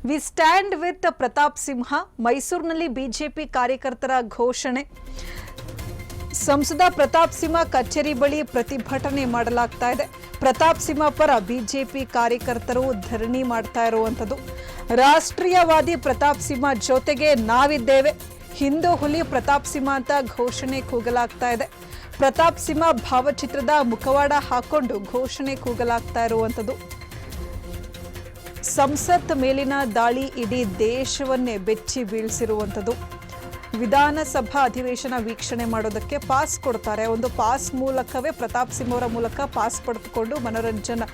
V stand with Pratap Simha. ಮೈಸೂರಿನಲ್ಲಿ BJP ಕಾರ್ಯಕರ್ತರ ಘೋಷಣೆ. ಸಂಸದ ಪ್ರತಾಪ್ ಸಿಂಹ ಕಚೇರಿ ಬಳಿ ಪ್ರತಿಭಟನೆ ಮಾಡಲಾಗ್ತಾ ಇದೆ. ಪ್ರತಾಪ್ ಸಿಂಹ ಪರ ಬಿಜೆಪಿ ಕಾರ್ಯಕರ್ತರು ಧರಣಿ ಮಾಡ್ತಾ ಇರುವಂಥದ್ದು. ರಾಷ್ಟ್ರೀಯವಾದಿ ಪ್ರತಾಪ್ ಸಿಂಹ ಜೊತೆಗೆ ನಾವಿದ್ದೇವೆ, ಹಿಂದೂ ಹುಲಿ ಪ್ರತಾಪ್ ಸಿಂಹ ಅಂತ ಘೋಷಣೆ ಕೂಗಲಾಗ್ತಾ ಇದೆ. ಪ್ರತಾಪ್ ಸಿಂಹ ಭಾವಚಿತ್ರದ ಮುಖವಾಡ ಹಾಕೊಂಡು ಘೋಷಣೆ ಕೂಗಲಾಗ್ತಾ ಇರುವಂಥದ್ದು. ಸಂಸತ್ ಮೇಲಿನ ದಾಳಿ ಇಡೀ ದೇಶವನ್ನೇ ಬೆಚ್ಚಿ ಬೀಳಿಸಿರುವಂಥದ್ದು. ವಿಧಾನಸಭಾ ಅಧಿವೇಶನ ವೀಕ್ಷಣೆ ಮಾಡೋದಕ್ಕೆ ಪಾಸ್ ಕೊಡ್ತಾರೆ. ಒಂದು ಪಾಸ್ ಮೂಲಕವೇ ಪ್ರತಾಪ್ ಸಿಂಹ ಅವರ ಮೂಲಕ ಪಾಸ್ ಪಡೆದುಕೊಂಡು ಮನೋರಂಜನ್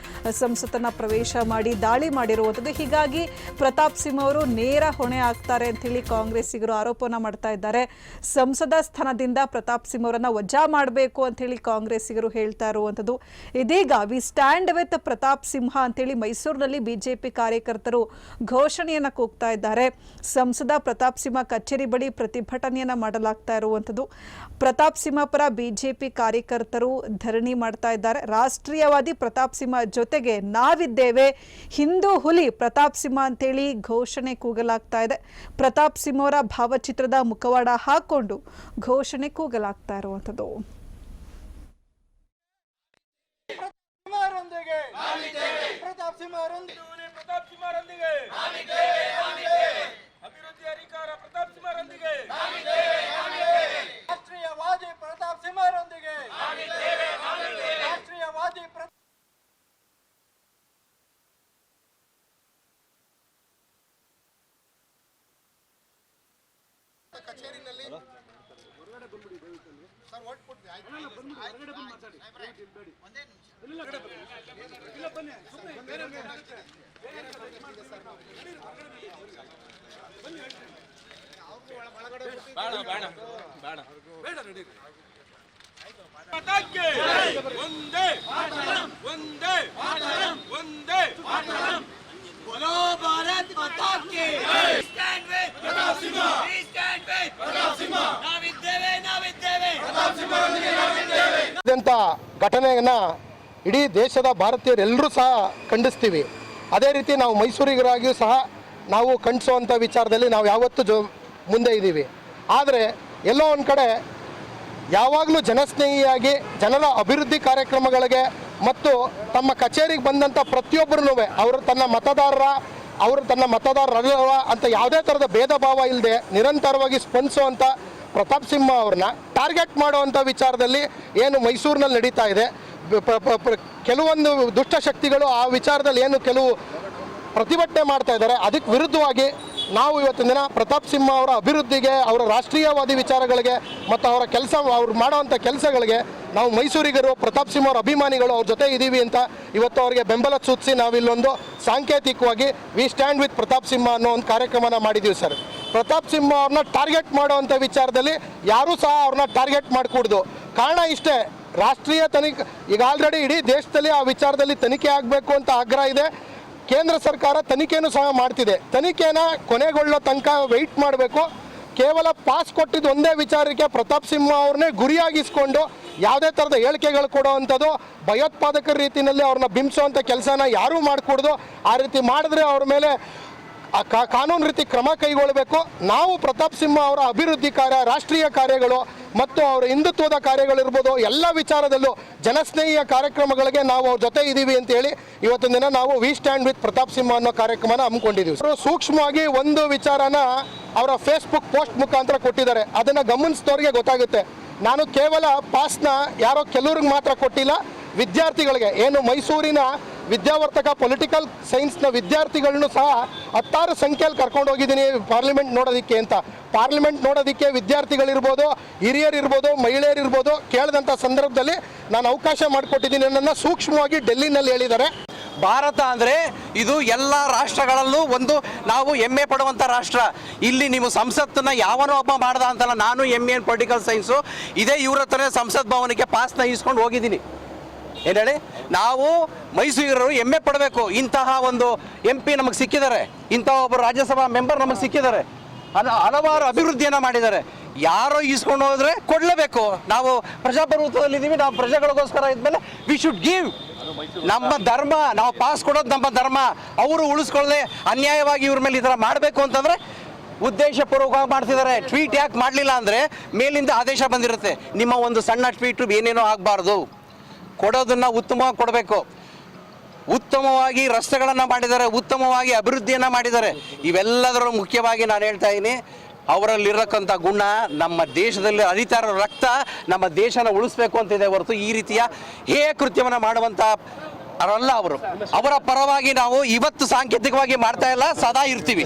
ಸಂಸತ್ತನ್ನ ಪ್ರವೇಶ ಮಾಡಿ ದಾಳಿ ಮಾಡಿರುವಂಥದ್ದು. ಹೀಗಾಗಿ ಪ್ರತಾಪ್ ಸಿಂಹ ಅವರು ನೇರ ಹೊಣೆ ಆಗ್ತಾರೆ ಅಂತೇಳಿ ಕಾಂಗ್ರೆಸ್ಸಿಗರು ಆರೋಪನ ಮಾಡ್ತಾ ಇದ್ದಾರೆ. ಸಂಸದ ಸ್ಥಾನದಿಂದ ಪ್ರತಾಪ್ ಸಿಂಹ ಅವರನ್ನ ವಜಾ ಮಾಡಬೇಕು ಅಂತೇಳಿ ಕಾಂಗ್ರೆಸ್ಸಿಗರು ಹೇಳ್ತಾ ಇರುವಂಥದ್ದು. ಇದೀಗ V stand with Pratap Simha ಅಂತೇಳಿ ಮೈಸೂರಿನಲ್ಲಿ ಬಿಜೆಪಿ ಕಾರ್ಯಕರ್ತರು ಘೋಷಣೆಯನ್ನ ಕೂಗ್ತಾ ಇದ್ದಾರೆ. ಸಂಸದ ಪ್ರತಾಪ್ ಸಿಂಹ ಕಚೇರಿ ಬಳಿ ಪ್ರತಿಭಟನೆಯನ್ನ ಮಾಡಲಾಗ್ತಾ ಇರುವಂಥದ್ದು. ಪ್ರತಾಪ್ ಸಿಂಹ ಪರ ಬಿಜೆಪಿ ಕಾರ್ಯಕರ್ತರು ಧರಣಿ ಮಾಡ್ತಾ ಇದ್ದಾರೆ. ರಾಷ್ಟ್ರೀಯವಾದಿ ಪ್ರತಾಪ್ ಸಿಂಹ ಜೊತೆಗೆ ನಾವಿದ್ದೇವೆ, ಹಿಂದೂ ಹುಲಿ ಪ್ರತಾಪ್ ಸಿಂಹ ಅಂತೇಳಿ ಘೋಷಣೆ ಕೂಗಲಾಗ್ತಾ ಇದೆ. ಪ್ರತಾಪ್ ಸಿಂಹ ಅವರ ಭಾವಚಿತ್ರದ ಮುಖವಾಡ ಹಾಕೊಂಡು ಘೋಷಣೆ ಕೂಗಲಾಗ್ತಾ ಇರುವಂಥದ್ದು. ಅಭಿವೃದ್ಧಿ ಅಧಿಕಾರ ಪ್ರತಾಪ್ ಸಿಂಹರೊಂದಿಗೆ ರಾಷ್ಟ್ರೀಯವಾದಿ ಪ್ರತಾಪ್ ಸಿಂಹರೊಂದಿಗೆ ರಾಷ್ಟ್ರೀಯವಾದಿ ಕಚೇರಿನಲ್ಲಿ ಸರ್ ಓಟ್ ಕೊಟ್ವಿ. ಒಂದೇ बोलो भारत माता की stand with Pratap Singh stand with Pratap Singh ನಾವಿದ್ದೇವೆ ನಾವಿದ್ದೇವೆ ಪ್ರತಾಪ್ ಸಿಂಹರೊಂದಿಗೆ ನಾವಿದ್ದೇವೆ ಅಂತ ಘಟನೆಯನ್ನ ಇಡೀ ದೇಶದ ಭಾರತೀಯರೆಲ್ಲರೂ ಸಹ ಖಂಡಿಸ್ತೀವಿ. ಅದೇ ರೀತಿ ನಾವು ಮೈಸೂರಿಗರಾಗಿಯೂ ಸಹ ನಾವು ಖಂಡಿಸುವಂಥ ವಿಚಾರದಲ್ಲಿ ನಾವು ಯಾವತ್ತೂ ಮುಂದೆ ಇದ್ದೀವಿ. ಆದರೆ ಎಲ್ಲೋ ಒಂದು ಕಡೆ ಯಾವಾಗಲೂ ಜನಸ್ನೇಹಿಯಾಗಿ ಜನರ ಅಭಿವೃದ್ಧಿ ಕಾರ್ಯಕ್ರಮಗಳಿಗೆ ಮತ್ತು ತಮ್ಮ ಕಚೇರಿಗೆ ಬಂದಂಥ ಪ್ರತಿಯೊಬ್ಬರೂ ಅವರು ತನ್ನ ಮತದಾರರಲ್ಲ ಅಂತ ಯಾವುದೇ ಥರದ ಭೇದ ಭಾವ ಇಲ್ಲದೆ ನಿರಂತರವಾಗಿ ಸ್ಪಂದಿಸುವಂಥ ಪ್ರತಾಪ್ ಸಿಂಹ ಅವ್ರನ್ನ ಟಾರ್ಗೆಟ್ ಮಾಡುವಂಥ ವಿಚಾರದಲ್ಲಿ ಏನು ಮೈಸೂರಿನಲ್ಲಿ ನಡೀತಾ ಇದೆ, ಕೆಲವೊಂದು ದುಷ್ಟಶಕ್ತಿಗಳು ಆ ವಿಚಾರದಲ್ಲಿ ಏನು ಕೆಲವು ಪ್ರತಿಭಟನೆ ಮಾಡ್ತಾ ಇದ್ದಾರೆ. ಅದಕ್ಕೆ ವಿರುದ್ಧವಾಗಿ ನಾವು ಇವತ್ತಿನ ದಿನ ಪ್ರತಾಪ್ ಸಿಂಹ ಅವರ ಅಭಿವೃದ್ಧಿಗೆ, ಅವರ ರಾಷ್ಟ್ರೀಯವಾದಿ ವಿಚಾರಗಳಿಗೆ ಮತ್ತು ಅವ್ರು ಮಾಡುವಂಥ ಕೆಲಸಗಳಿಗೆ ನಾವು ಮೈಸೂರಿಗರು ಪ್ರತಾಪ್ ಸಿಂಹ ಅವರ ಅಭಿಮಾನಿಗಳು ಅವ್ರ ಜೊತೆ ಇದ್ದೀವಿ ಅಂತ ಇವತ್ತು ಅವರಿಗೆ ಬೆಂಬಲ ಸೂಚಿಸಿ ನಾವಿಲ್ಲೊಂದು ಸಾಂಕೇತಿಕವಾಗಿ V stand with Pratap Simha ಅನ್ನೋ ಒಂದು ಕಾರ್ಯಕ್ರಮನ ಮಾಡಿದ್ದೀವಿ ಸರ್. ಪ್ರತಾಪ್ ಸಿಂಹ ಅವ್ರನ್ನ ಟಾರ್ಗೆಟ್ ಮಾಡುವಂಥ ವಿಚಾರದಲ್ಲಿ ಯಾರೂ ಸಹ ಅವ್ರನ್ನ ಟಾರ್ಗೆಟ್ ಮಾಡಿಕೊಡ್ದು. ಕಾರಣ ಇಷ್ಟೇ, ರಾಷ್ಟ್ರೀಯ ತನಿಖೆ ಈಗ ಆಲ್ರೆಡಿ ಇಡೀ ದೇಶದಲ್ಲಿ ಆ ವಿಚಾರದಲ್ಲಿ ತನಿಖೆ ಆಗಬೇಕು ಅಂತ ಆಗ್ರಹ ಇದೆ. ಕೇಂದ್ರ ಸರ್ಕಾರ ತನಿಖೆನೂ ಸಹ ಮಾಡ್ತಿದೆ. ತನಿಖೆನ ಕೊನೆಗೊಳ್ಳೋ ತನಕ ವೆಯ್ಟ್ ಮಾಡಬೇಕು. ಕೇವಲ ಪಾಸ್ ಕೊಟ್ಟಿದ್ದು ಒಂದೇ ವಿಚಾರಕ್ಕೆ ಪ್ರತಾಪ್ ಸಿಂಹ ಅವ್ರನ್ನೇ ಗುರಿಯಾಗಿಸ್ಕೊಂಡು ಯಾವುದೇ ಥರದ ಹೇಳಿಕೆಗಳು ಕೊಡೋವಂಥದ್ದು, ಭಯೋತ್ಪಾದಕರ ರೀತಿಯಲ್ಲಿ ಅವ್ರನ್ನ ಬಿಂಬಿಸುವಂಥ ಕೆಲಸನ ಯಾರೂ ಮಾಡಿಕೊಡ್ದು. ಆ ರೀತಿ ಮಾಡಿದ್ರೆ ಅವ್ರ ಮೇಲೆ ಕಾನೂನು ರೀತಿ ಕ್ರಮ ಕೈಗೊಳ್ಳಬೇಕು. ನಾವು ಪ್ರತಾಪ್ ಸಿಂಹ ಅವರ ಅಭಿವೃದ್ಧಿ ಕಾರ್ಯ, ರಾಷ್ಟ್ರೀಯ ಕಾರ್ಯಗಳು ಮತ್ತು ಅವರ ಹಿಂದುತ್ವದ ಕಾರ್ಯಗಳಿರ್ಬೋದು, ಎಲ್ಲ ವಿಚಾರದಲ್ಲೂ ಜನಸ್ನೇಹಿಯ ಕಾರ್ಯಕ್ರಮಗಳಿಗೆ ನಾವು ಅವ್ರ ಜೊತೆ ಇದ್ದೀವಿ ಅಂತೇಳಿ ಇವತ್ತಿನ ದಿನ ನಾವು V stand with Pratap Simha ಅನ್ನೋ ಕಾರ್ಯಕ್ರಮನ ಹಮ್ಮಿಕೊಂಡಿದ್ದೀವಿ. ಅವರು ಸೂಕ್ಷ್ಮವಾಗಿ ಒಂದು ವಿಚಾರನ ಅವರ ಫೇಸ್ಬುಕ್ ಪೋಸ್ಟ್ ಮುಖಾಂತರ ಕೊಟ್ಟಿದ್ದಾರೆ. ಅದನ್ನು ಗಮನಿಸಿದವ್ರಿಗೆ ಗೊತ್ತಾಗುತ್ತೆ. ನಾನು ಕೇವಲ ಪಾಸ್ನ ಯಾರೋ ಕೆಲವ್ರಿಗೆ ಮಾತ್ರ ಕೊಟ್ಟಿಲ್ಲ, ವಿದ್ಯಾರ್ಥಿಗಳಿಗೆ ಏನು ಮೈಸೂರಿನ ವಿದ್ಯಾವರ್ತಕ ಪೊಲಿಟಿಕಲ್ ಸೈನ್ಸ್ನ ವಿದ್ಯಾರ್ಥಿಗಳನ್ನು ಸಹ 10 ಸಂಖ್ಯೆಯಲ್ಲಿ ಕರ್ಕೊಂಡು ಹೋಗಿದ್ದೀನಿ ಪಾರ್ಲಿಮೆಂಟ್ ನೋಡೋದಕ್ಕೆ ಅಂತ. ಪಾರ್ಲಿಮೆಂಟ್ ನೋಡೋದಕ್ಕೆ ವಿದ್ಯಾರ್ಥಿಗಳಿರ್ಬೋದು, ಹಿರಿಯರಿರ್ಬೋದು, ಮಹಿಳೆಯರಿರ್ಬೋದು ಕೇಳಿದಂಥ ಸಂದರ್ಭದಲ್ಲಿ ನಾನು ಅವಕಾಶ ಮಾಡಿಕೊಟ್ಟಿದ್ದೀನಿ ಅನ್ನೋದನ್ನ ಸೂಕ್ಷ್ಮವಾಗಿ ಡೆಲ್ಲಿನಲ್ಲಿ ಹೇಳಿದ್ದಾರೆ. ಭಾರತ ಅಂದರೆ ಇದು ಎಲ್ಲ ರಾಷ್ಟ್ರಗಳಲ್ಲೂ ಒಂದು ನಾವು ಹೆಮ್ಮೆ ಪಡುವಂಥ ರಾಷ್ಟ್ರ. ಇಲ್ಲಿ ನೀವು ಸಂಸತ್ತನ್ನ ಯಾವನೋ ಒಬ್ಬ ಮಾಡ್ದ ಅಂತಲ್ಲ. ನಾನು MA ಇನ್ ಪೊಲಿಟಿಕಲ್ ಸೈನ್ಸು ಇದೇ ಇವ್ರ ಹತ್ರನೇ ಸಂಸತ್ ಭವನಕ್ಕೆ ಪಾಸ್ನ ಇಸ್ಕೊಂಡು ಹೋಗಿದ್ದೀನಿ. ಏನು ಹೇಳಿ, ನಾವು ಮೈಸೂರರು ಹೆಮ್ಮೆ ಪಡಬೇಕು. ಇಂತಹ ಒಂದು MP ನಮಗೆ ಸಿಕ್ಕಿದ್ದಾರೆ, ಇಂತಹ ಒಬ್ಬರು ರಾಜ್ಯಸಭಾ ಮೆಂಬರ್ ನಮಗೆ ಸಿಕ್ಕಿದ್ದಾರೆ, ಹಲವಾರು ಅಭಿವೃದ್ಧಿಯನ್ನು ಮಾಡಿದ್ದಾರೆ. ಯಾರೋ ಈಸ್ಕೊಂಡು ಹೋದ್ರೆ ಕೊಡಲೇಬೇಕು. ನಾವು ಪ್ರಜಾಪ್ರಭುತ್ವದಲ್ಲಿದ್ದೀವಿ, ನಾವು ಪ್ರಜೆಗಳಿಗೋಸ್ಕರ ಇದ್ಮೇಲೆ ವಿ ಶುಡ್ ಗಿವ್. ನಮ್ಮ ಧರ್ಮ, ನಾವು ಪಾಸ್ ಕೊಡೋದು ನಮ್ಮ ಧರ್ಮ. ಅವರು ಉಳಿಸ್ಕೊಳ್ಳದೆ ಅನ್ಯಾಯವಾಗಿ ಇವ್ರ ಮೇಲೆ ಈ ಥರ ಮಾಡಬೇಕು ಅಂತಂದ್ರೆ ಉದ್ದೇಶಪೂರ್ವಕವಾಗಿ ಮಾಡ್ತಿದ್ದಾರೆ. ಟ್ವೀಟ್ ಯಾಕೆ ಮಾಡಲಿಲ್ಲ ಅಂದರೆ ಮೇಲಿಂದ ಆದೇಶ ಬಂದಿರುತ್ತೆ, ನಿಮ್ಮ ಒಂದು ಸಣ್ಣ ಟ್ವೀಟು ಏನೇನೋ ಆಗಬಾರ್ದು, ಕೊಡೋದನ್ನು ಉತ್ತಮವಾಗಿ ಕೊಡಬೇಕು. ಉತ್ತಮವಾಗಿ ರಸ್ತೆಗಳನ್ನು ಮಾಡಿದ್ದಾರೆ, ಉತ್ತಮವಾಗಿ ಅಭಿವೃದ್ಧಿಯನ್ನು ಮಾಡಿದ್ದಾರೆ. ಇವೆಲ್ಲದರ ಮುಖ್ಯವಾಗಿ ನಾನು ಹೇಳ್ತಾ ಇದ್ದೀನಿ, ಅವರಲ್ಲಿರತಕ್ಕಂಥ ಗುಣ ನಮ್ಮ ದೇಶದಲ್ಲಿ ಹರಿತಾ ಇರೋ ರಕ್ತ ನಮ್ಮ ದೇಶನ ಉಳಿಸ್ಬೇಕು ಅಂತಿದೆ ಹೊರತು ಈ ರೀತಿಯ ಕೃತ್ಯವನ್ನು ಮಾಡುವಂಥ ಅವರಲ್ಲ ಅವರು. ಅವರ ಪರವಾಗಿ ನಾವು ಇವತ್ತು ಸಾಂಕೇತಿಕವಾಗಿ ಮಾಡ್ತಾ ಇಲ್ಲ, ಸದಾ ಇರ್ತೀವಿ.